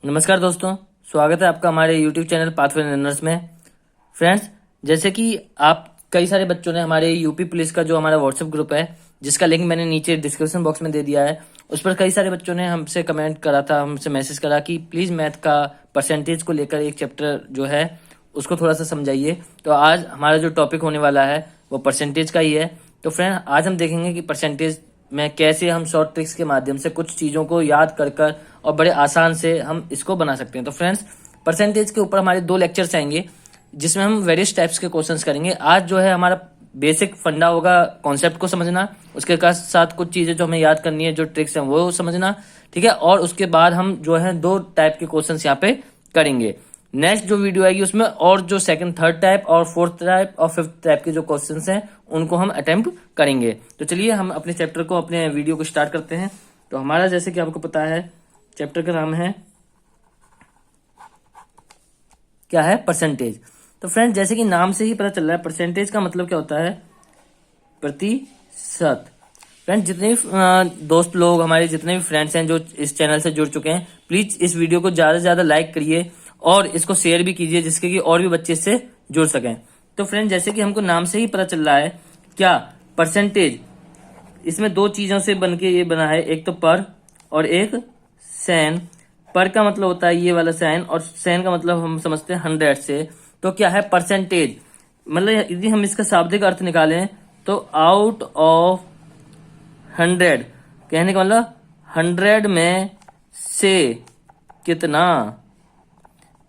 नमस्कार दोस्तों, स्वागत है आपका हमारे YouTube चैनल पाथवे लर्नर्स में। फ्रेंड्स, जैसे कि आप कई सारे बच्चों ने हमारे यूपी पुलिस का जो हमारा व्हाट्सएप ग्रुप है, जिसका लिंक मैंने नीचे डिस्क्रिप्शन बॉक्स में दे दिया है, उस पर कई सारे बच्चों ने हमसे कमेंट करा था, हमसे मैसेज करा कि प्लीज़ मैथ का परसेंटेज को लेकर एक चैप्टर जो है उसको थोड़ा सा समझाइए। तो आज हमारा जो टॉपिक होने वाला है वो परसेंटेज का ही है। तो फ्रेंड, आज हम देखेंगे कि परसेंटेज में कैसे हम शॉर्ट ट्रिक्स के माध्यम से कुछ चीज़ों को याद कर कर और बड़े आसान से हम इसको बना सकते हैं। तो फ्रेंड्स, परसेंटेज के ऊपर हमारे 2 लेक्चर्स आएंगे जिसमें हम वेरियस टाइप्स के क्वेश्चंस करेंगे। आज जो है हमारा बेसिक फंडा होगा कॉन्सेप्ट को समझना, उसके साथ कुछ चीज़ें जो हमें याद करनी है, जो ट्रिक्स हैं वो समझना, ठीक है। और उसके बाद हम जो है 2 टाइप के क्वेश्चंस यहाँ पे करेंगे। नेक्स्ट जो वीडियो आएगी उसमें और जो सेकंड, थर्ड टाइप और फोर्थ टाइप और फिफ्थ टाइप के जो क्वेश्चंस हैं उनको हम अटेम्प्ट करेंगे। तो चलिए हम अपने चैप्टर को, अपने वीडियो को स्टार्ट करते हैं। तो हमारा, जैसे कि आपको पता है, चैप्टर का नाम है क्या है, परसेंटेज। तो फ्रेंड, जैसे कि नाम से ही पता चल रहा है, परसेंटेज का मतलब क्या होता है, प्रतिशत। फ्रेंड, जितने भी दोस्त लोग, हमारे जितने भी फ्रेंड्स हैं जो इस चैनल से जुड़ चुके हैं, प्लीज इस वीडियो को ज्यादा से ज्यादा लाइक करिए और इसको शेयर भी कीजिए जिससे कि और भी बच्चे इससे जुड़ सकें। तो फ्रेंड, जैसे कि हमको नाम से ही पता चल रहा है, क्या परसेंटेज, इसमें 2 चीजों से बनके ये बना है, एक तो पर और एक सैन। पर का मतलब होता है ये वाला सैन, और सैन का मतलब हम समझते हैं 100 से। तो क्या है परसेंटेज, मतलब यदि हम इसका शाब्दिक अर्थ निकालें तो आउट ऑफ 100, कहने का मतलब 100 में से कितना,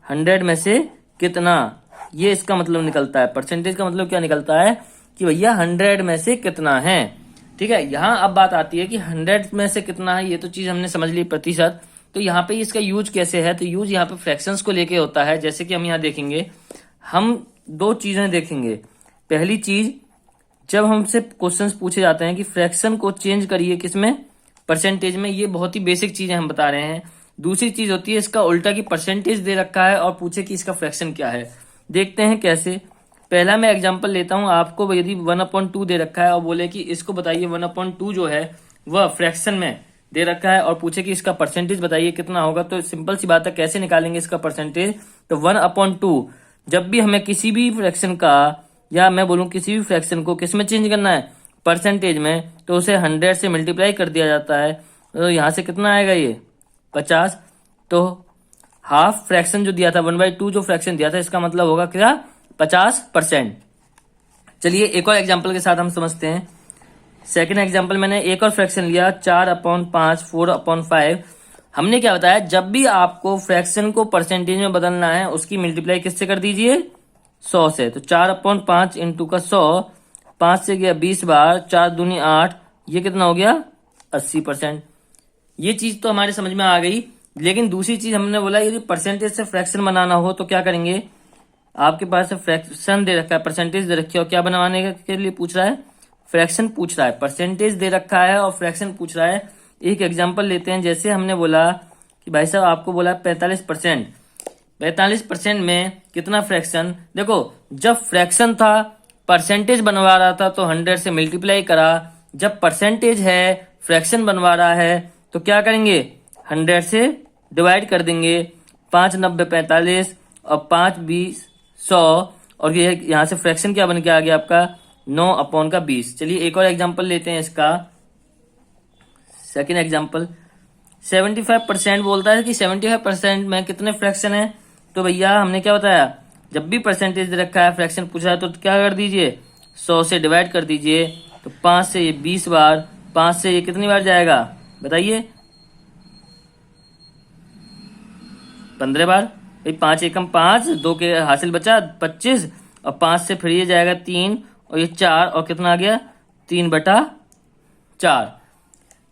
100 में से कितना, ये इसका मतलब निकलता है। परसेंटेज का मतलब क्या निकलता है कि भैया 100 में से कितना है, ठीक है। यहाँ अब बात आती है कि 100 में से कितना है, ये तो चीज हमने समझ ली, प्रतिशत। तो यहाँ पे इसका यूज कैसे है, तो यूज यहाँ पे फ्रैक्शंस को लेके होता है। जैसे कि हम यहाँ देखेंगे, हम 2 चीजें देखेंगे। पहली चीज, जब हमसे क्वेश्चंस पूछे जाते हैं कि फ्रैक्शन को चेंज करिए किसमें, परसेंटेज में, ये बहुत ही बेसिक चीजें हम बता रहे हैं। दूसरी चीज होती है इसका उल्टा, की परसेंटेज दे रखा है और पूछे कि इसका फ्रैक्शन क्या है। देखते हैं कैसे। पहला मैं एग्जांपल लेता हूं, आपको यदि 1/2 दे रखा है और बोले कि इसको बताइए 1/2 जो है वह फ्रैक्शन में दे रखा है और पूछे कि इसका परसेंटेज बताइए कितना होगा, तो सिंपल सी बात है, कैसे निकालेंगे इसका परसेंटेज। तो 1/2, जब भी हमें किसी भी फ्रैक्शन का, या मैं बोलूं किसी भी फ्रैक्शन को किस में चेंज करना है, परसेंटेज में, तो उसे 100 से मल्टीप्लाई कर दिया जाता है। तो यहां से कितना आएगा, ये 50। तो हाफ फ्रैक्शन जो दिया था, 1/2 जो फ्रैक्शन दिया था, इसका मतलब होगा क्या, 50%। चलिए एक और एग्जांपल के साथ हम समझते हैं। सेकंड एग्जांपल, मैंने एक और फ्रैक्शन लिया, 4/5, 4/5। हमने क्या बताया, जब भी आपको फ्रैक्शन को परसेंटेज में बदलना है, उसकी मल्टीप्लाई किससे कर दीजिए, 100 से। तो 4/5 इंटू का 100, 5 से गया 20 बार, 4 दूनी 8, ये कितना हो गया, 80%। ये चीज तो हमारे समझ में आ गई। लेकिन दूसरी चीज हमने बोला, यदि परसेंटेज से फ्रैक्शन बनाना हो तो क्या करेंगे। आपके पास फ्रैक्शन दे रखा है, परसेंटेज दे रखी है, और क्या बनवाने के लिए पूछ रहा है, फ्रैक्शन पूछ रहा है। परसेंटेज दे रखा है और फ्रैक्शन पूछ रहा है। एक एग्जांपल लेते हैं। जैसे हमने बोला कि भाई साहब आपको बोला 45%, 45% में कितना फ्रैक्शन। देखो, जब फ्रैक्शन था, परसेंटेज बनवा रहा था, तो 100 से मल्टीप्लाई करा। जब परसेंटेज है, फ्रैक्शन बनवा रहा है, तो क्या करेंगे, 100 से डिवाइड कर देंगे। 5 90 45 और 5 20 100, और ये यहां से फ्रैक्शन क्या बन के आ गया आपका, 9/20। चलिए एक और एग्जांपल लेते हैं इसका। सेकंड एग्जांपल, 75% बोलता है कि 75% में कितने फ्रैक्शन है। तो भैया हमने क्या बताया, जब भी परसेंटेज दे रखा है, फ्रैक्शन पूछा है, तो क्या कर दीजिए, 100 से डिवाइड कर दीजिए। तो 5 से ये 20 बार, 5 से ये कितनी बार जाएगा बताइए, 15 बार। 5 एकम 5, 2 के हासिल बचा 25, और 5 से फिर ये जाएगा 3, और ये 4, और कितना आ गया, 3/4।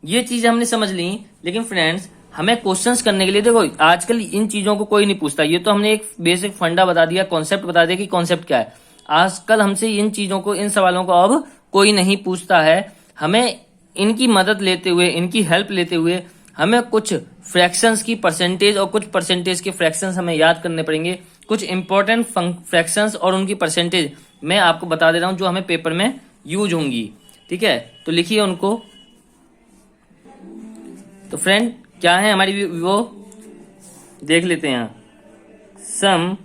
ये चीज हमने समझ ली। लेकिन फ्रेंड्स, हमें क्वेश्चंस करने के लिए, देखो आजकल इन चीजों को कोई नहीं पूछता। ये तो हमने एक बेसिक फंडा बता दिया, कॉन्सेप्ट बता दिया कि कॉन्सेप्ट क्या है। आजकल हमसे इन चीजों को, इन सवालों को अब कोई नहीं पूछता है। हमें इनकी मदद लेते हुए, इनकी हेल्प लेते हुए, हमें कुछ फ्रैक्शंस की परसेंटेज और कुछ परसेंटेज के फ्रैक्शंस हमें याद करने पड़ेंगे। कुछ इंपॉर्टेंट फ्रैक्शंस और उनकी परसेंटेज मैं आपको बता दे रहा हूं, जो हमें पेपर में यूज होंगी, ठीक है। तो लिखिए उनको। तो फ्रेंड, क्या है हमारी वो देख लेते हैं यहाँ, some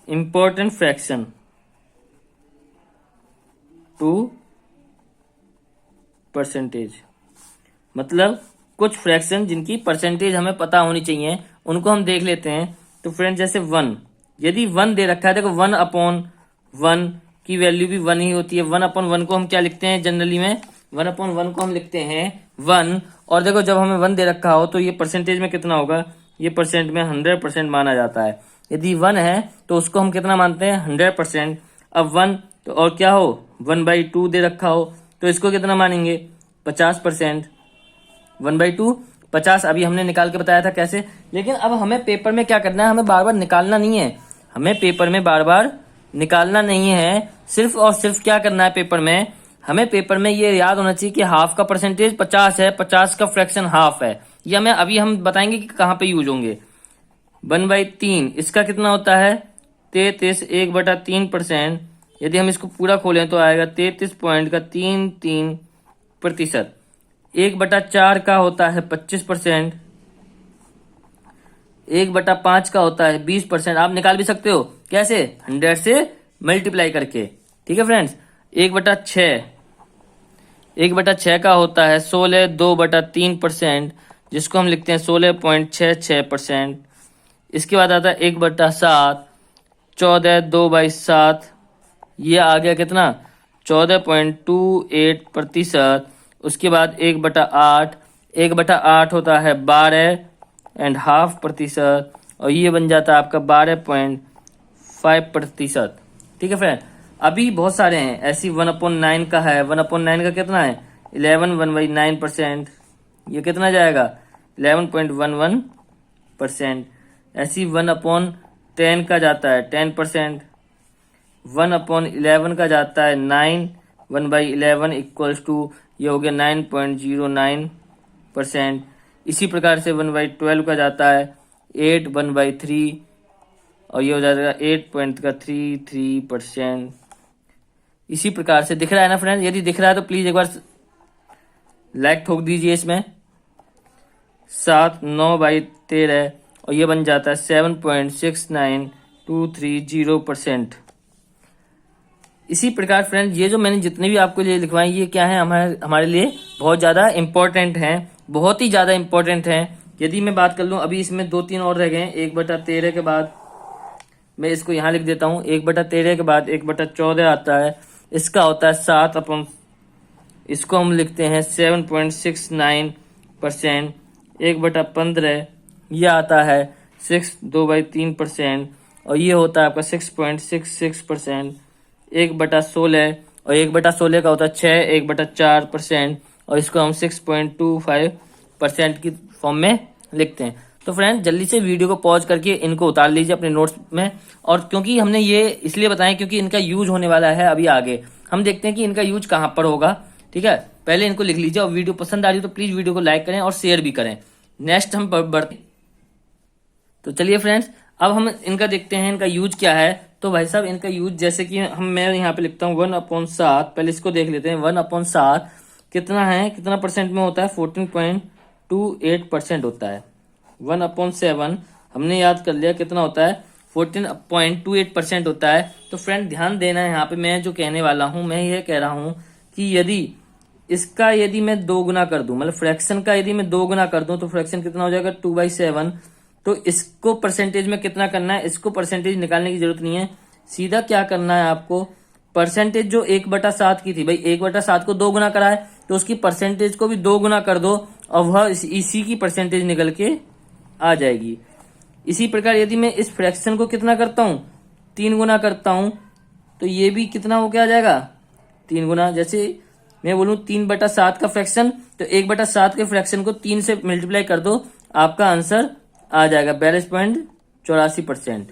important fraction to percentage, मतलब कुछ फ्रैक्शन जिनकी परसेंटेज हमें पता होनी चाहिए उनको हम देख लेते हैं। तो फ्रेंड जैसे 1, यदि 1 दे रखा है, देखो 1/1 की वैल्यू भी 1 ही होती है। 1/1 को हम क्या लिखते हैं जनरली में, 1/1 को हम लिखते हैं 1। और देखो जब हमें 1 दे रखा हो तो ये परसेंटेज में कितना होगा, ये परसेंट में 100% माना जाता है। यदि 1 है तो उसको हम कितना मानते हैं, 100%। अब 1 तो और क्या हो, 1/2 दे रखा हो तो इसको कितना मानेंगे, 50%। 1/2 50 अभी हमने निकाल के बताया था कैसे। लेकिन अब हमें पेपर में क्या करना है, हमें बार बार निकालना नहीं है, हमें पेपर में बार बार निकालना नहीं है, सिर्फ और सिर्फ क्या करना है पेपर में, हमें पेपर में ये याद होना चाहिए कि हाफ का परसेंटेज 50 है, 50 का फ्रैक्शन हाफ है। ये हमें अभी हम बताएंगे कि कहाँ पे यूज होंगे। 1/3 इसका कितना होता है, 33, 1/3%। यदि हम इसको पूरा खोलें तो आएगा 33.33%। 1/4 का होता है 25%। 1/5 का होता है 20%। आप निकाल भी सकते हो, कैसे, 100 से मल्टीप्लाई करके। ठीक है फ्रेंड्स। 1/6 1/6 का होता है 16 2/3%, जिसको हम लिखते हैं 16.66%। इसके बाद आता है 1/7 14 2/7, ये आ गया कितना, 14.28%। उसके बाद 1/8 1/8 होता है 12.5%, और ये बन जाता है आपका 12.5%। ठीक है फ्रेंड। अभी बहुत सारे हैं ऐसी, 1/9 का है, 1/9 का कितना है 11 1/9%, ये कितना जाएगा 11.11%। ऐसी 1/10 का जाता है 10%। 1/11 का जाता है 9, 1/11 इक्वल्स टू, ये हो गया 9.09%। इसी प्रकार से 1/12 का जाता है 8, 1/3, और ये हो जाएगा 8.33%। इसी प्रकार से दिख रहा है ना फ्रेंड, यदि दिख रहा है तो प्लीज एक बार लाइक ठोक दीजिए इसमें। 7 9/13, और ये बन जाता है 7.6923%। इसी प्रकार फ्रेंड ये जो मैंने जितने भी आपके लिए लिखवाए ये क्या है, हमारे लिए बहुत ज़्यादा इंपॉर्टेंट हैं, बहुत ही ज़्यादा इंपॉर्टेंट हैं। यदि मैं बात कर लूँ, अभी इसमें 2-3 और रह गए हैं। 1/13 के बाद मैं इसको यहाँ लिख देता हूँ। 1/13 के बाद 1/14 आता है, इसका होता है 7, इसको हम लिखते हैं 7.69%। 1/15 ये आता है 2/3%, और ये होता है आपका 6.66%। 1/16, और 1/16 का होता है 6, 1/4%, और इसको हम 6.25% की फॉर्म में लिखते हैं। तो फ्रेंड जल्दी से वीडियो को पॉज करके इनको उतार लीजिए अपने नोट्स में। और क्योंकि हमने ये इसलिए बताया क्योंकि इनका यूज होने वाला है अभी आगे, हम देखते हैं कि इनका यूज कहाँ पर होगा। ठीक है, पहले इनको लिख लीजिए, और वीडियो पसंद आ रही तो प्लीज वीडियो को लाइक करें और शेयर भी करें। नेक्स्ट हम बढ़ते, तो चलिए फ्रेंड्स अब हम इनका देखते हैं इनका यूज क्या है। तो भाई साहब इनका यूज जैसे कि मैं यहाँ पे लिखता हूँ 1/7, पहले इसको देख लेते हैं। 1/7 कितना है, कितना परसेंट में होता है, 14.28% होता है। 1/7 हमने याद कर लिया कितना होता है, 14.28% होता है। तो फ्रेंड ध्यान देना है यहाँ पे, मैं जो कहने वाला हूँ, मैं ये कह रहा हूँ कि यदि मैं 2 गुना कर दूं, मतलब फ्रैक्शन का यदि मैं 2 गुना कर दूं तो फ्रैक्शन कितना हो जाएगा 2/7। तो इसको परसेंटेज में कितना करना है, इसको परसेंटेज निकालने की जरूरत नहीं है, सीधा क्या करना है आपको, परसेंटेज जो 1/7 की थी, भाई 1/7 को 2 गुना करा है तो उसकी परसेंटेज को भी 2 गुना कर दो, और वह इसी की परसेंटेज निकल के आ जाएगी। इसी प्रकार यदि मैं इस फ्रैक्शन को कितना करता हूं, 3 गुना करता हूं, तो ये भी कितना हो के आ जाएगा 3 गुना। जैसे मैं बोलूं 3/7 का फ्रैक्शन, तो 1/7 के फ्रैक्शन को 3 से मल्टीप्लाई कर दो, आपका आंसर आ जाएगा 42.84%।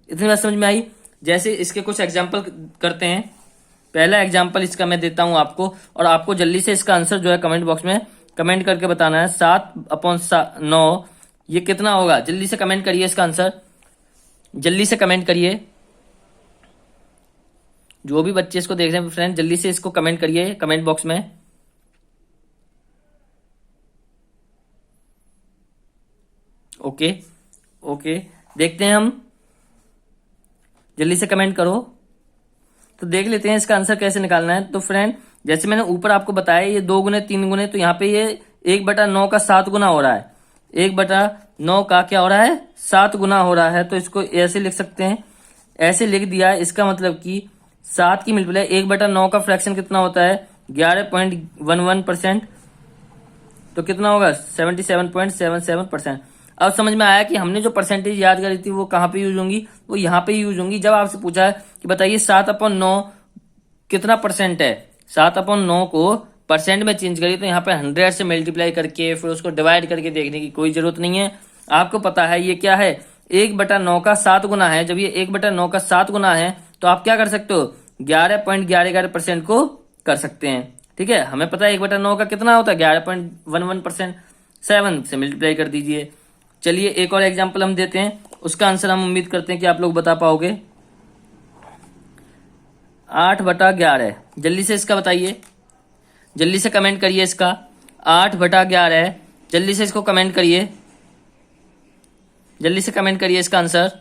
इतनी बात समझ में आई। जैसे इसके कुछ एग्जाम्पल करते हैं। पहला एग्जाम्पल इसका मैं देता हूं आपको, और आपको जल्दी से इसका आंसर जो है कमेंट बॉक्स में कमेंट करके बताना है। 7/9 ये कितना होगा, जल्दी से कमेंट करिए इसका आंसर, जल्दी से कमेंट करिए। जो भी बच्चे इसको देख रहे हैं फ्रेंड जल्दी से इसको कमेंट करिए कमेंट बॉक्स में। ओके ओके, देखते हैं हम, जल्दी से कमेंट करो। तो देख लेते हैं इसका आंसर कैसे निकालना है। तो फ्रेंड, जैसे मैंने ऊपर आपको बताया ये 2 गुने 3 गुने, तो यहाँ पे ये 1/9 का 7 गुना हो रहा है। 1/9 का क्या हो रहा है, 7 गुना हो रहा है। तो इसको ऐसे लिख सकते हैं, ऐसे लिख दिया है। इसका मतलब कि 7 की मल्टीप्लाई 1/9 का फ्रैक्शन कितना होता है, 11.11%। तो कितना होगा, 77.77%। अब समझ में आया कि हमने जो परसेंटेज याद करी थी वो कहाँ पे यूज होंगी, वो यहाँ पे यूज होंगी। जब आपसे पूछा है कि बताइए 7/9 कितना परसेंट है, 7/9 को परसेंट में चेंज करिए, तो यहाँ पे 100 से मल्टीप्लाई करके फिर उसको डिवाइड करके देखने की कोई जरूरत नहीं है। आपको पता है ये क्या है, 1/9 का 7 गुना है। जब ये 1/9 का 7 गुना है तो आप क्या कर सकते हो, 11.11% को कर सकते हैं। ठीक है, हमें पता है 1/9 का कितना होता है, 11.11%। 7 से मल्टीप्लाई कर दीजिए। चलिए एक और एग्जाम्पल हम देते हैं, उसका आंसर हम उम्मीद करते हैं कि आप लोग बता पाओगे। 8/11, जल्दी से इसका बताइए, जल्दी से कमेंट करिए इसका। 8/11, जल्दी से इसको कमेंट करिए, जल्दी से कमेंट करिए इसका आंसर।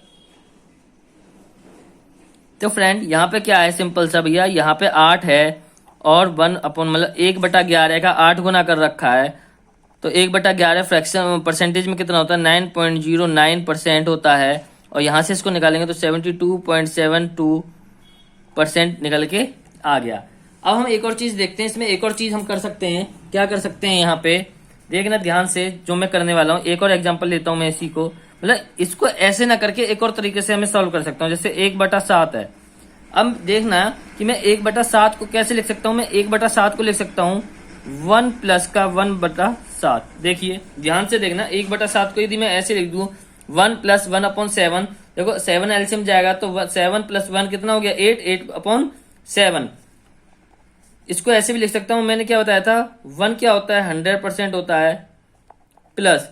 तो फ्रेंड यहाँ पे क्या है, सिंपल सा भैया, यहाँ पे 8 है और 1 अपॉन मतलब 1/11 का 8 गुना कर रखा है। तो 1/11 फ्रैक्शन परसेंटेज में कितना होता है, 9.09% होता है। और यहाँ से इसको निकालेंगे तो 72.72% निकल के आ गया। अब हम एक और चीज देखते हैं, इसमें एक और चीज हम कर सकते हैं। क्या कर सकते हैं, यहाँ पे देखना ध्यान से जो मैं करने वाला हूँ। एक और एग्जांपल लेता हूँ मैं इसी को, मतलब इसको ऐसे ना करके एक और तरीके से हमें सॉल्व कर सकता हूँ। जैसे 1/7 है। अब देखना कि मैं 1/7 को कैसे लिख सकता हूँ। मैं 1/7 को लिख सकता हूँ 1 प्लस का 1/7। देखिए ध्यान से देखना, 1/7 को यदि मैं ऐसे लिख दूं 1 प्लस 1/7, देखो 7 एलसीएम जाएगा तो 7 प्लस 1 कितना हो गया, 8, 8/7। इसको ऐसे भी लिख सकता हूं, मैंने क्या बताया था, 1 क्या होता है, 100% होता है, प्लस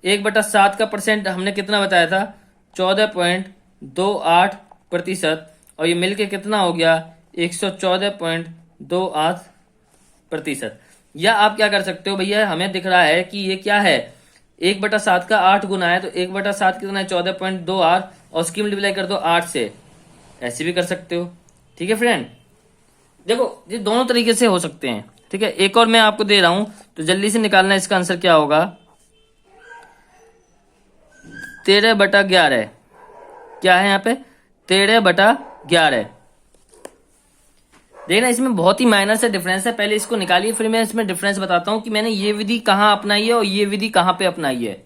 1/7 का परसेंट हमने कितना बताया था, 14.28%। और ये मिलके कितना हो गया, 114.28%। या आप क्या कर सकते हो भैया, हमें दिख रहा है कि ये क्या है, 1/7 का 8 गुना है, तो 1/7 कितना है, 14.28, और उसकी मल्टीप्लाई कर दो 8 से, ऐसे भी कर सकते हो। ठीक है फ्रेंड, देखो ये दोनों तरीके से हो सकते हैं। ठीक है, एक और मैं आपको दे रहा हूं, तो जल्दी से निकालना इसका आंसर क्या होगा। 13/11 क्या है यहाँ पे, 13/11। देखना इसमें बहुत ही माइनर से डिफरेंस है, पहले इसको निकालिए फिर मैं इसमें डिफरेंस बताता हूं कि मैंने ये विधि कहाँ अपनाई है और ये विधि कहाँ पे अपनाई है।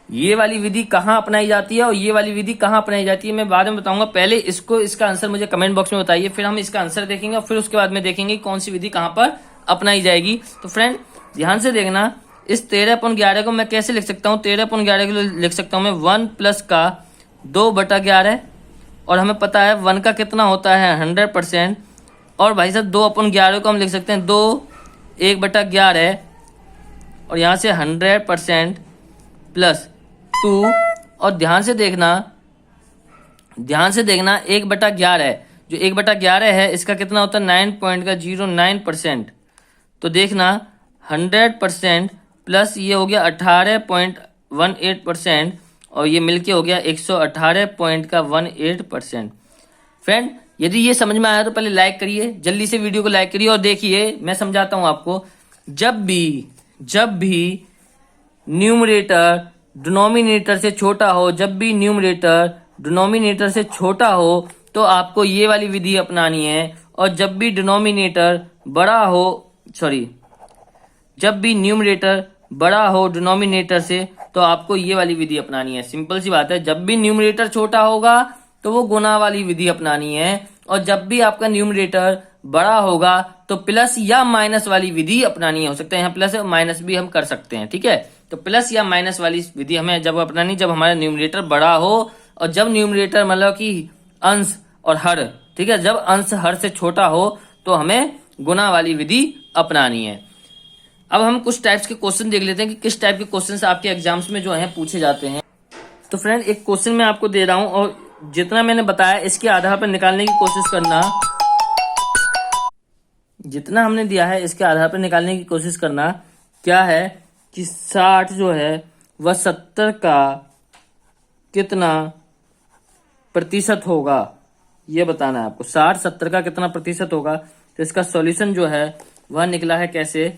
ये वाली विधि कहाँ अपनाई जाती है और ये वाली विधि कहाँ अपनाई जाती है मैं बाद में बताऊंगा। पहले इसको, इसका आंसर मुझे कमेंट बॉक्स में बताइए, फिर हम इसका आंसर देखेंगे और फिर उसके बाद में देखेंगे कौन सी विधि कहाँ पर अपनाई जाएगी। तो फ्रेंड ध्यान से देखना, इस 13/11 को मैं कैसे लिख सकता हूँ, 13/11 को लिख सकता हूँ मैं 1 प्लस का 2/11, और हमें पता है 1 का कितना होता है 100%, और भाई साहब 2/11 को हम लिख सकते हैं 2 1/11, और यहाँ से 100% प्लस 2, और ध्यान से देखना 1/11, जो 1/11 है इसका कितना होता है 9.09%। तो देखना 100% प्लस ये हो गया 18.18%, और ये मिलके हो गया 118.18%। फ्रेंड यदि ये समझ में आया तो पहले लाइक करिए, जल्दी से वीडियो को लाइक करिए, और देखिए मैं समझाता हूं आपको। जब भी न्यूमरेटर डिनोमिनेटर से छोटा हो, जब भी न्यूमरेटर डिनोमिनेटर से छोटा हो तो आपको ये वाली विधि अपनानी है, और जब भी डिनोमिनेटर बड़ा हो, जब भी न्यूमरेटर बड़ा हो डिनोमिनेटर से तो आपको ये वाली विधि अपनानी है। सिंपल सी बात है, जब भी न्यूमरेटर छोटा होगा तो वो गुना वाली विधि अपनानी है, और जब भी आपका न्यूमरेटर बड़ा होगा तो प्लस या माइनस वाली विधि अपनानी है। हो सकता है यहाँ प्लस माइनस भी हम कर सकते हैं। ठीक है, तो प्लस या माइनस वाली विधि हमें जब अपनानी, जब हमारा न्यूमरेटर बड़ा हो, और जब न्यूमरेटर मतलब कि अंश और हर, ठीक है, जब अंश हर से छोटा हो तो हमें गुना वाली विधि अपनानी है। अब हम कुछ टाइप्स के क्वेश्चन देख लेते हैं कि किस टाइप के क्वेश्चन आपके एग्जाम्स में जो है पूछे जाते हैं। तो फ्रेंड एक क्वेश्चन मैं आपको दे रहा हूं, और जितना मैंने बताया इसके आधार पर निकालने की कोशिश करना, जितना हमने दिया है इसके आधार पर निकालने की कोशिश करना। क्या है कि 60 जो है वह 70 का कितना प्रतिशत होगा, ये बताना है आपको। 60 70 का कितना प्रतिशत होगा। तो इसका सॉल्यूशन जो है वह निकला है कैसे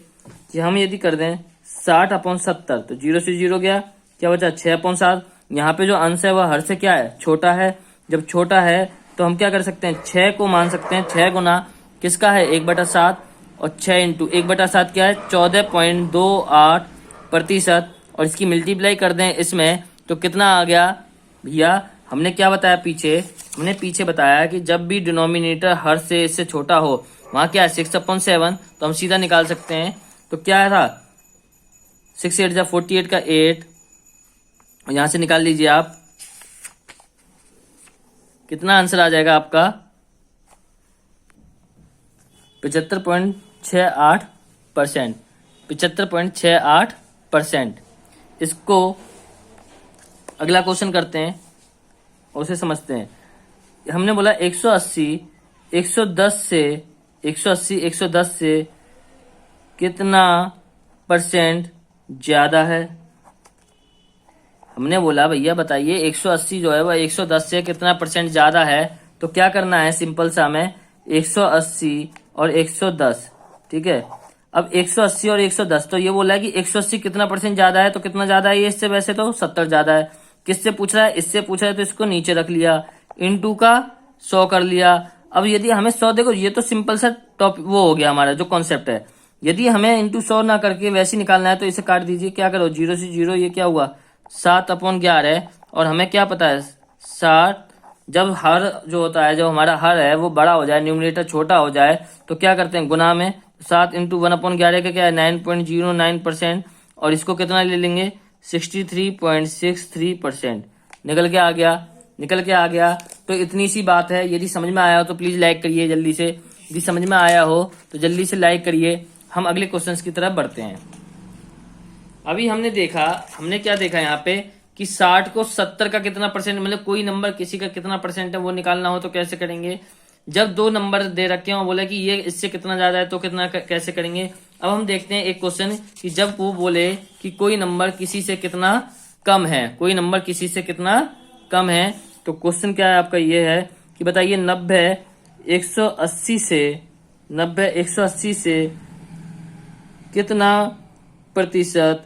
कि हम यदि कर दें 60/70, तो 0 से 0 गया, क्या बचा 6/7। यहाँ पे जो अंश है वह हर से क्या है, छोटा है। जब छोटा है तो हम क्या कर सकते हैं, 6 को मान सकते हैं। 6 गुना किसका है, 1/7, और 6 इंटू 1/7 क्या है, 14.28%। और इसकी मल्टीप्लाई कर दें इसमें तो कितना आ गया भैया, हमने क्या बताया पीछे, हमने पीछे बताया कि जब भी डिनोमिनेटर हर से इससे छोटा हो, वहां क्या है 6/7, तो हम सीधा निकाल सकते हैं। तो क्या था 6 8 48 का 8, यहां से निकाल लीजिए आप, कितना आंसर आ जाएगा आपका 75.68%। 75.68%। इसको अगला क्वेश्चन करते हैं और उसे समझते हैं। हमने बोला 180 110 से कितना परसेंट ज्यादा है। हमने बोला भैया बताइए 180 जो है वह 110 से कितना परसेंट ज्यादा है। तो क्या करना है, सिंपल सा हमें 180 और 110, ठीक है। अब 180 और 110, तो ये बोला है कि 180 कितना परसेंट ज्यादा है, तो कितना ज्यादा है ये इससे, वैसे तो 70 ज्यादा है। किससे पूछ रहा है, इससे पूछ रहा है, तो इसको नीचे रख लिया, इनटू का 100 कर लिया। अब यदि हमें 100, देखो ये तो सिंपल सा टॉप वो हो गया हमारा जो कॉन्सेप्ट है। यदि हमें इंटू 100 ना करके वैसे निकालना है तो इसे काट दीजिए। क्या करो, 0 से 0, ये क्या हुआ 7/11। और हमें क्या पता है 60, जब हर जो होता है, जब हमारा हर है वो बड़ा हो जाए, न्यूमरेटर छोटा हो जाए, तो क्या करते हैं गुना में। 7 इंटू 1/11 का क्या है 9.09%। और इसको कितना ले लेंगे 63.63%। निकल के आ गया। तो इतनी सी बात है। यदि समझ में आया हो तो प्लीज लाइक करिए जल्दी से। यदि समझ में आया हो तो जल्दी से लाइक करिए। हम अगले क्वेश्चंस की तरफ बढ़ते हैं। अभी हमने क्या देखा यहाँ पे कि 60 को 70 का कितना परसेंट, मतलब कोई नंबर किसी का कितना परसेंट है वो निकालना हो तो कैसे करेंगे। जब दो नंबर दे रखे हो, बोले कि ये इससे कितना ज्यादा है तो कितना कैसे करेंगे। अब हम देखते हैं एक क्वेश्चन कि जब वो बोले कि कोई नंबर किसी से कितना कम है, कोई नंबर किसी से कितना कम है, तो क्वेश्चन क्या है आपका ये है कि बताइए 90 180 से कितना प्रतिशत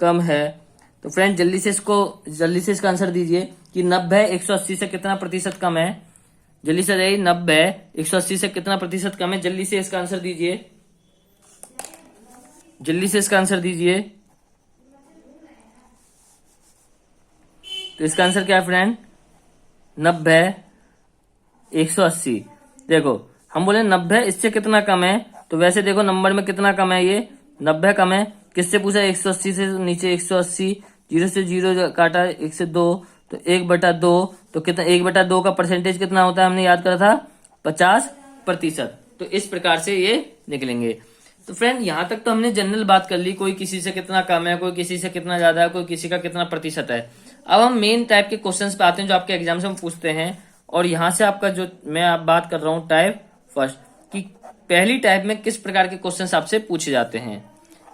कम है। तो फ्रेंड जल्दी से इसका आंसर दीजिए कि 90 180 से कितना प्रतिशत कम है। जल्दी से जाइए, 90 180 से कितना प्रतिशत कम है, जल्दी से इसका आंसर दीजिए। तो इसका आंसर क्या है फ्रेंड, 90 180। देखो हम बोले 90 इससे कितना कम है, तो वैसे देखो नंबर में कितना कम है, ये 90 कम है। किससे पूछा 180 से, नीचे 180, 0 से 0 काटा 1 से 2, तो 1/2, तो कितना 1/2 का परसेंटेज कितना होता है, हमने याद करा था 50%। तो इस प्रकार से ये निकलेंगे। तो फ्रेंड यहाँ तक तो हमने जनरल बात कर ली, कोई किसी से कितना कम है, कोई किसी से कितना ज्यादा है, कोई किसी का कितना प्रतिशत है। अब हम मेन टाइप के क्वेश्चंस पे आते हैं जो आपके एग्जाम से हम पूछते हैं। और यहाँ से आपका जो मैं आप बात कर रहा हूँ टाइप फर्स्ट, कि पहली टाइप में किस प्रकार के क्वेश्चंस आपसे पूछे जाते हैं।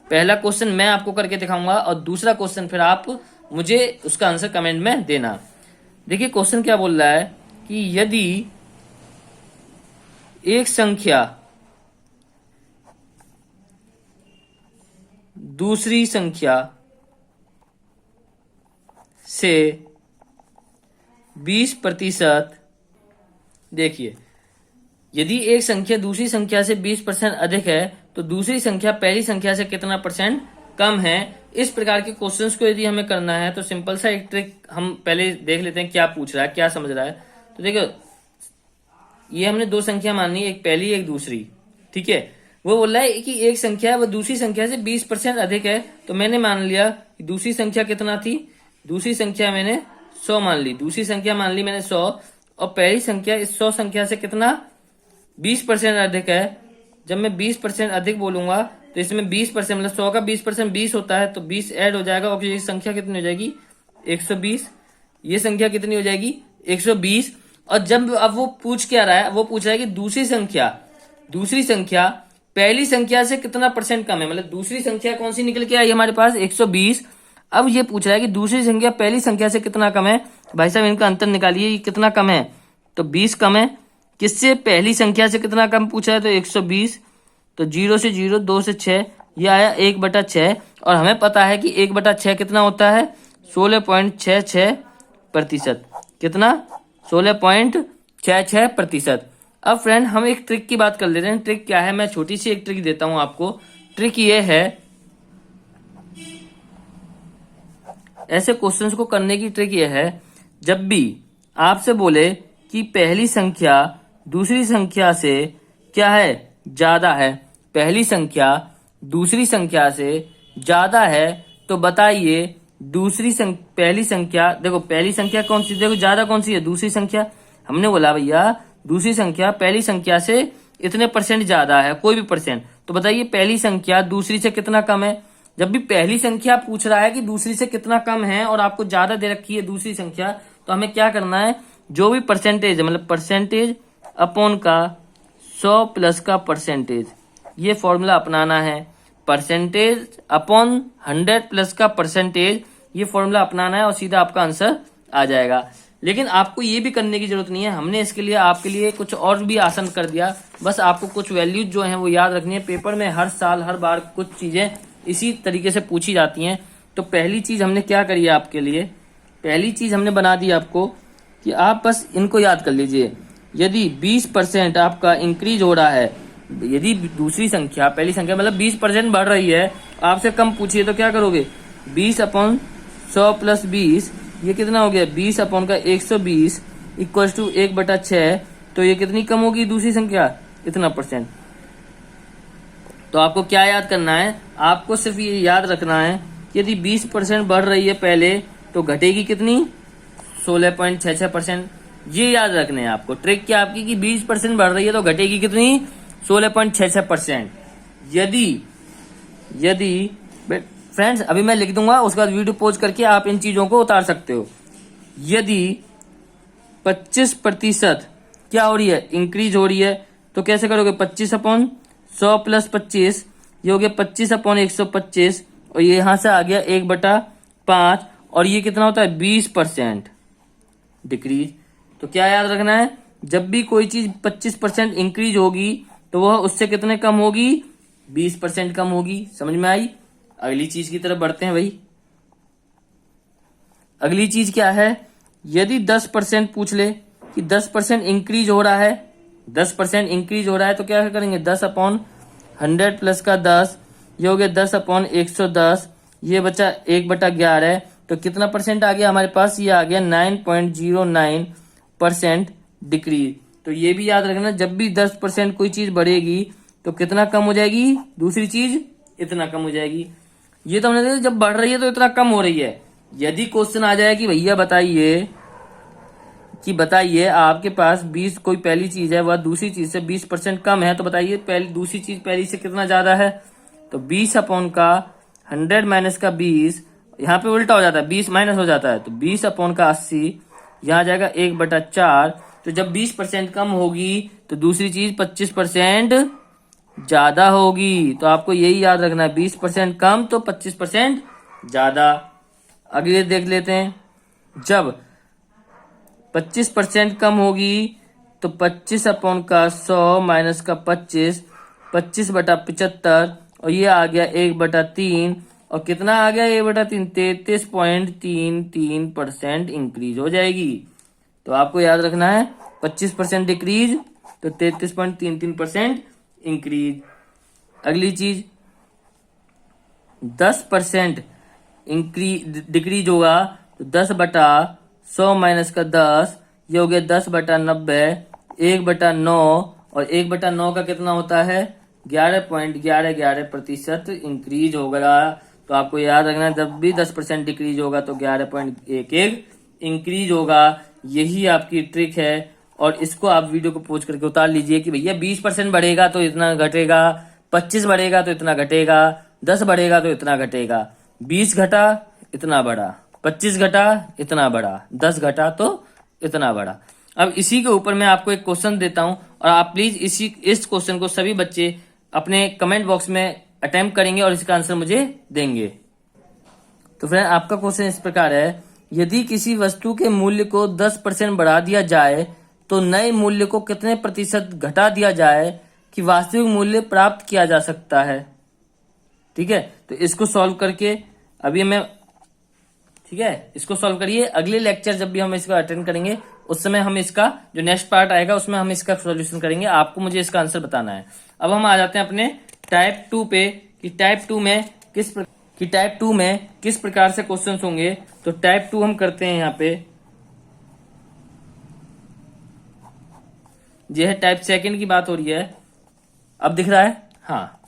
पहला क्वेश्चन मैं आपको करके दिखाऊंगा और दूसरा क्वेश्चन फिर आप मुझे उसका आंसर कमेंट में देना। देखिए क्वेश्चन क्या बोल रहा है कि यदि एक संख्या दूसरी संख्या से 20%, देखिए यदि एक संख्या दूसरी संख्या से 20% अधिक है तो दूसरी संख्या पहली संख्या से कितना परसेंट कम है। इस प्रकार के क्वेश्चंस को यदि हमें करना है तो सिंपल सा एक ट्रिक हम पहले देख लेते हैं, क्या पूछ रहा है, क्या समझ रहा है। तो देखो ये हमने दो संख्या मानी, एक पहली एक दूसरी, ठीक है। वो बोल रहा है कि एक संख्या है वो दूसरी संख्या से 20% अधिक है, तो मैंने मान लिया कि दूसरी संख्या कितना थी, दूसरी संख्या मैंने 100 मान ली, दूसरी संख्या मान ली मैंने 100, और पहली संख्या इस 100 संख्या से कितना 20% अधिक है। जब मैं 20% अधिक बोलूंगा तो इसमें 20% मतलब 100 का 20% 20 होता है, तो 20 ऐड हो जाएगा और ये संख्या कितनी हो जाएगी 120। ये संख्या कितनी हो जाएगी 120। और जब अब वो पूछ क्या रहा है, वो पूछ रहा है कि दूसरी संख्या पहली संख्या से कितना परसेंट कम है, मतलब दूसरी संख्या कौन सी निकल के आई हमारे पास 120। अब ये पूछ रहा है कि दूसरी संख्या पहली संख्या से कितना कम है। भाई साहब इनका अंतर निकालिए, ये कितना कम है, तो 20 कम है। किससे, पहली संख्या से कितना कम पूछा है, तो 120। तो 0 से 0, 2 से 6, ये आया 1/6। और हमें पता है कि 1/6 कितना होता है, 16.66%। कितना, 16.66%। अब फ्रेंड हम एक ट्रिक की बात कर लेते हैं। ट्रिक क्या है, मैं छोटी सी एक ट्रिक देता हूं आपको। ट्रिक ये है, ऐसे क्वेश्चंस को करने की ट्रिक ये है, जब भी आपसे बोले कि पहली संख्या दूसरी संख्या से क्या है, ज्यादा है, पहली संख्या दूसरी संख्या से ज्यादा है, तो बताइए पहली संख्या, देखो पहली संख्या कौन सी, देखो ज्यादा कौन सी है, दूसरी संख्या। हमने बोला भैया दूसरी संख्या पहली संख्या से इतने % ज्यादा है, कोई भी %, तो बताइए पहली संख्या दूसरी से कितना कम है। जब भी पहली संख्या पूछ रहा है कि दूसरी से कितना कम है और आपको ज्यादा दे रखी है दूसरी संख्या, तो हमें क्या करना है, जो भी परसेंटेज है, मतलब परसेंटेज अपॉन का 100 प्लस का परसेंटेज, ये फॉर्मूला अपनाना है। परसेंटेज अपॉन 100 प्लस का परसेंटेज, ये फॉर्मूला अपनाना है और सीधा आपका आंसर आ जाएगा। लेकिन आपको ये भी करने की जरूरत नहीं है, हमने इसके लिए आपके लिए कुछ और भी आसान कर दिया। बस आपको कुछ वैल्यूज जो हैं वो याद रखनी है। पेपर में हर साल हर बार कुछ चीजें इसी तरीके से पूछी जाती हैं। तो पहली चीज हमने क्या करी है आपके लिए, पहली चीज हमने बना दी आपको कि आप बस इनको याद कर लीजिए। यदि 20% आपका इंक्रीज हो रहा है, यदि दूसरी संख्या पहली संख्या मतलब 20% बढ़ रही है, आपसे कम पूछिए तो क्या करोगे, 20/100 + 20, ये कितना हो गया, 20/120 इक्वल टू 1/6। तो ये कितनी कम होगी दूसरी संख्या, इतना %। तो आपको क्या याद करना है, आपको सिर्फ ये याद रखना है कि यदि 20% बढ़ रही है पहले, तो घटेगी कितनी, 16.66%। ये याद रखने हैं आपको। ट्रिक क्या आपकी कि 20% बढ़ रही है तो घटेगी कितनी, 16.66%। यदि फ्रेंड्स अभी मैं लिख दूंगा, उसके बाद वीडियो पॉज करके आप इन चीजों को उतार सकते हो। यदि 25% क्या हो रही है, इंक्रीज हो रही है, तो कैसे करोगे, 25/100 + 25, ये हो गया 25/125, और ये यहां से आ गया 1/5, और ये कितना होता है 20% डिक्रीज। तो क्या याद रखना है, जब भी कोई चीज 25% इंक्रीज होगी तो वह उससे कितने कम होगी, 20% कम होगी। समझ में आई। अगली चीज की तरफ बढ़ते हैं भाई। अगली चीज क्या है, यदि 10% पूछ ले कि 10% इंक्रीज हो रहा है, 10% इंक्रीज हो रहा है, तो क्या करेंगे, 10/100 प्लस का 10, ये हो गया 10/110, ये बचा 1/11। तो कितना % आ गया हमारे पास, ये आ गया 9.09% डिक्रीज। तो ये भी याद रखना, जब भी 10% कोई चीज बढ़ेगी तो कितना कम हो जाएगी, दूसरी चीज इतना कम हो जाएगी। ये तो हमने देखा, जब बढ़ रही है तो इतना कम हो रही है। यदि क्वेश्चन आ जाए कि भैया बताइए आपके पास 20 कोई पहली चीज है, वह दूसरी चीज से 20% कम है, तो बताइए पहली दूसरी चीज पहली से कितना ज्यादा है। तो 20/100 माइनस का 20, यहाँ पे उल्टा हो जाता है, 20 माइनस हो जाता है, तो 20/80, यहाँ जाएगा 1/4। तो जब 20% कम होगी तो दूसरी चीज 25% ज्यादा होगी। तो आपको यही याद रखना है, 20% कम तो 25% ज्यादा। अगले देख लेते हैं, जब 25% कम होगी तो 25/100 माइनस का 25, 25/75, और ये आ गया 1/3, और कितना आ गया 1/3, 33.33% इंक्रीज हो जाएगी। तो आपको याद रखना है 25% डिक्रीज तो 33.33% इंक्रीज। अगली चीज 10% डिक्रीज होगा तो 10/100 माइनस का 10, ये हो गया 10/90, 1/9, और 1/9 का कितना होता है 11.11% इंक्रीज होगा। तो आपको याद रखना है, जब भी 10% डिक्रीज होगा तो 11.11 इंक्रीज होगा। यही आपकी ट्रिक है, और इसको आप वीडियो को पॉज करके उतार लीजिए कि भैया 20% बढ़ेगा तो इतना घटेगा, 25 बढ़ेगा तो इतना घटेगा, 10 बढ़ेगा तो इतना घटेगा, 20 घटा इतना बढ़ा, 25 घटा इतना बढ़ा, 10 घटा तो इतना बढ़ा। अब इसी के ऊपर मैं आपको एक क्वेश्चन देता हूं, और आप प्लीज इस क्वेश्चन को सभी बच्चे अपने कमेंट बॉक्स में अटेम्प्ट करेंगे और इसका आंसर मुझे देंगे। तो फ्रेंड आपका क्वेश्चन इस प्रकार है, यदि किसी वस्तु के मूल्य को 10% बढ़ा दिया जाए तो नए मूल्य को कितने प्रतिशत घटा दिया जाए कि वास्तविक मूल्य प्राप्त किया जा सकता है। ठीक है, तो इसको सॉल्व करके अभी मैं, ठीक है, इसको सॉल्व करिए। अगले लेक्चर जब भी हम इसका अटेंड करेंगे उस समय हम इसका जो नेक्स्ट पार्ट आएगा उसमें हम इसका सॉल्यूशन करेंगे। आपको मुझे इसका आंसर बताना है। अब हम आ जाते हैं अपने टाइप 2 पे कि टाइप 2 में किस प्रकार से क्वेश्चंस होंगे। तो टाइप 2 हम करते हैं यहाँ पे, यह है टाइप सेकंड की बात हो रही है। अब दिख रहा है, हाँ।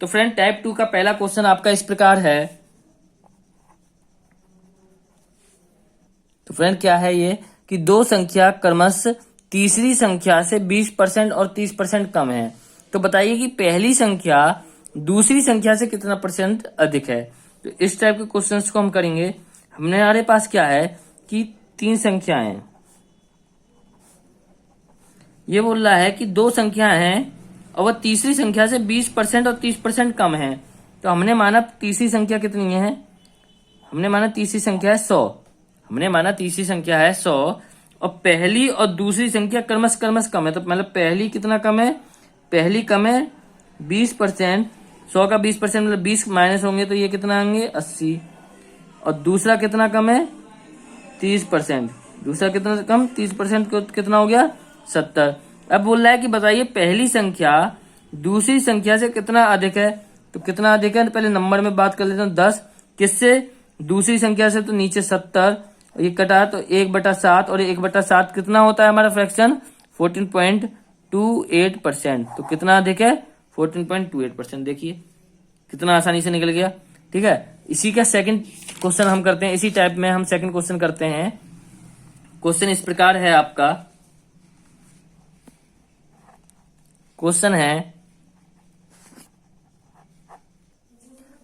तो फ्रेंड टाइप 2 का पहला क्वेश्चन आपका इस प्रकार है। तो फ्रेंड क्या है ये कि दो संख्या क्रमशः तीसरी संख्या से 20% और 30% कम है। तो बताइए कि पहली संख्या दूसरी संख्या से कितना परसेंट अधिक है। तो इस टाइप के क्वेश्चंस को हम करेंगे। हमारे पास क्या है कि 3 संख्याएं हैं। ये बोल रहा है कि 2 संख्याएं हैं और वह तीसरी संख्या से 20% और 30% कम है। तो हमने माना तीसरी संख्या कितनी है, हमने माना तीसरी संख्या है 100। हमने माना तीसरी संख्या है 100 और पहली और दूसरी संख्या क्रमशः कम है। तो मतलब पहली कितना कम है, पहली कम है 20%। 100 का 20% मतलब 20 माइनस होंगे तो ये कितना आएंगे 80। और दूसरा कितना कम है 30%। दूसरा कितना कम 30% कितना हो गया 70। अब बोल रहा है कि बताइए पहली संख्या दूसरी संख्या से कितना अधिक है। तो कितना अधिक है, तो पहले नंबर में बात कर लेते हैं। 10 किससे, दूसरी संख्या से, तो नीचे 70 ये कटा तो 1/7 और 1/7 कितना होता है हमारा फ्रैक्शन 14.28%। तो कितना अधिक है 14.28%। देखिए कितना आसानी से निकल गया। ठीक है, इसी का सेकंड क्वेश्चन हम करते हैं। इसी टाइप में हम सेकंड क्वेश्चन करते हैं। क्वेश्चन इस प्रकार है आपका, क्वेश्चन है,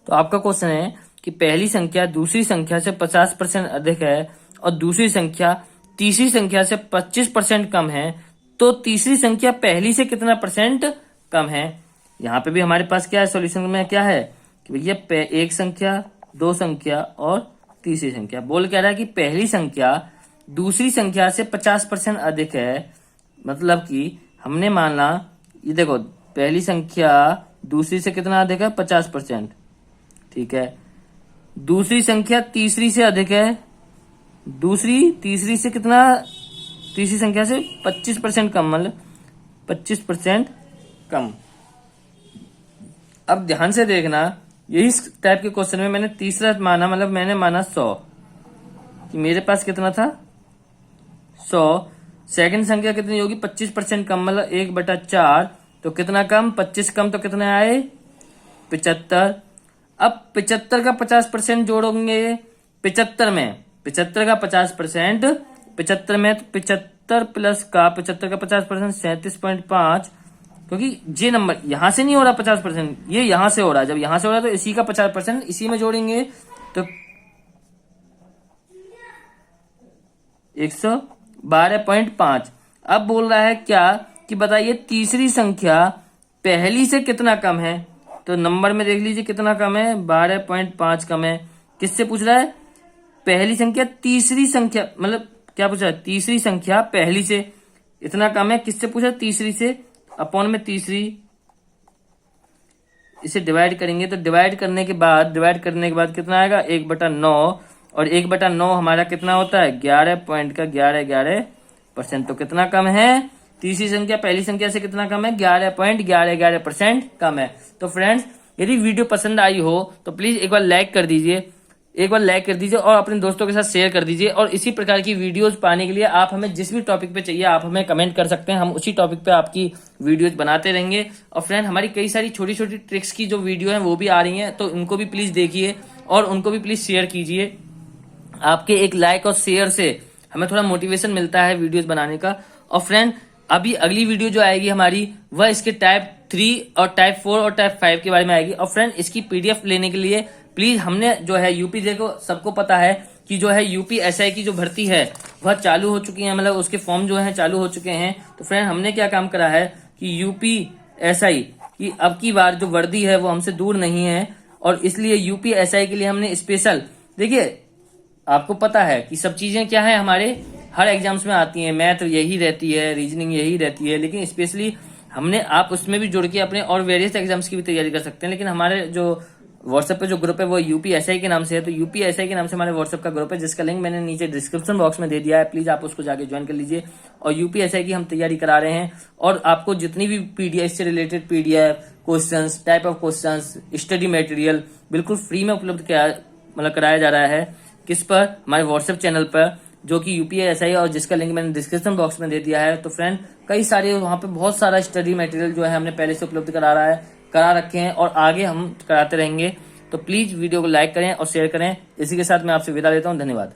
तो आपका क्वेश्चन है कि पहली संख्या दूसरी संख्या से 50% अधिक है और दूसरी संख्या तीसरी संख्या से 25% कम है, तो तीसरी संख्या पहली से कितना परसेंट कम है। यहाँ पे भी हमारे पास क्या है, सॉल्यूशन में क्या है कि भैया एक संख्या, दो संख्या और तीसरी संख्या। बोल कह रहा है कि पहली संख्या दूसरी संख्या से 50% अधिक है। मतलब कि हमने माना, ये देखो पहली संख्या दूसरी से कितना अधिक है 50%। ठीक है, दूसरी संख्या तीसरी से अधिक है, दूसरी तीसरी से कितना, तीसरी संख्या से 25% कम, मतलब 25% कम। अब ध्यान से देखना, यही टाइप के क्वेश्चन में मैंने तीसरा माना, मतलब मैंने माना 100 कि मेरे पास कितना था 100। सेकंड संख्या कितनी होगी 25% कम, मतलब 1/4। तो कितना कम, 25 कम, तो कितने आए 75। अब 75 का 50% जोड़ोगे 75 में, 75 का 50% 75 में, तो 75 प्लस का 75 का 50% 37.5। क्योंकि ये नंबर यहां से नहीं हो रहा 50%, ये यहां से हो रहा है। जब यहां से हो रहा है तो इसी का 50% इसी में जोड़ेंगे तो 112.5। अब बोल रहा है क्या कि बताइए तीसरी संख्या पहली से कितना कम है। तो नंबर में देख लीजिए कितना कम है 12.5 कम है। किससे पूछ रहा है, पहली संख्या तीसरी संख्या, मतलब क्या पूछ रहा है, तीसरी संख्या पहली से इतना कम है। किससे पूछा, तीसरी से, अपॉन में तीसरी, इसे डिवाइड करेंगे तो डिवाइड करने के बाद कितना आएगा 1/9 और 1/9 हमारा कितना होता है 11.11%। तो कितना कम है, तीसरी संख्या पहली संख्या से कितना कम है 11.11% कम है। तो फ्रेंड्स यदि वीडियो पसंद आई हो तो प्लीज एक बार लाइक कर दीजिए, और अपने दोस्तों के साथ शेयर कर दीजिए। और इसी प्रकार की वीडियोज पाने के लिए आप हमें जिस भी टॉपिक पे चाहिए आप हमें कमेंट कर सकते हैं, हम उसी टॉपिक पे आपकी वीडियोज बनाते रहेंगे। और फ्रेंड हमारी कई सारी छोटी छोटी ट्रिक्स की जो वीडियो है वो भी आ रही हैं, तो उनको भी प्लीज देखिए और उनको भी प्लीज शेयर कीजिए। आपके एक लाइक और शेयर से हमें थोड़ा मोटिवेशन मिलता है वीडियोज बनाने का। और फ्रेंड अभी अगली वीडियो जो आएगी हमारी वह इसके टाइप 3 और टाइप 4 और टाइप 5 के बारे में आएगी। और फ्रेंड इसकी पीडीएफ लेने के लिए प्लीज हमने जो है यूपी, देखो सबको पता है कि जो है यूपी एसआई की जो भर्ती है वह चालू हो चुकी है, मतलब उसके फॉर्म जो है चालू हो चुके हैं। तो फ्रेंड हमने क्या काम करा है कि यूपी एसआई की अब की बार जो वर्दी है वो हमसे दूर नहीं है, और इसलिए यूपी एसआई के लिए हमने स्पेशल देखिए आपको पता है कि सब चीजें क्या है हमारे हर एग्जाम्स में आती हैं, मैथ यही रहती है, रीजनिंग यही रहती है, लेकिन स्पेशली हमने आप उसमें भी जुड़ के अपने और वेरियस एग्जाम्स की भी तैयारी कर सकते हैं। लेकिन हमारे जो व्हाट्सएप पे जो ग्रुप है वो यूपीएसआई के नाम से है, तो यूपीएसआई के नाम से हमारे व्हाट्सएप का ग्रुप है जिसका लिंक मैंने नीचे डिस्क्रिप्शन बॉक्स में दे दिया है, प्लीज आप उसको जाके ज्वाइन कर लीजिए। और यूपीएसआई की हम तैयारी करा रहे हैं और आपको जितनी भी पीडीएफ से related PDF questions, type of questions, study material बिल्कुल फ्री में उपलब्ध कराया जा रहा है। किस पर? हमारे व्हाट्सएप चैनल पर, जो कि यूपीएसआई, और जिसका लिंक मैंने डिस्क्रिप्शन बॉक्स में दे दिया है। तो फ्रेंड कई सारे वहां पे बहुत सारा स्टडी मटेरियल जो है हमने पहले से उपलब्ध करा रखे हैं और आगे हम कराते रहेंगे। तो प्लीज वीडियो को लाइक करें और शेयर करें। इसी के साथ मैं आपसे विदा लेता हूं। धन्यवाद।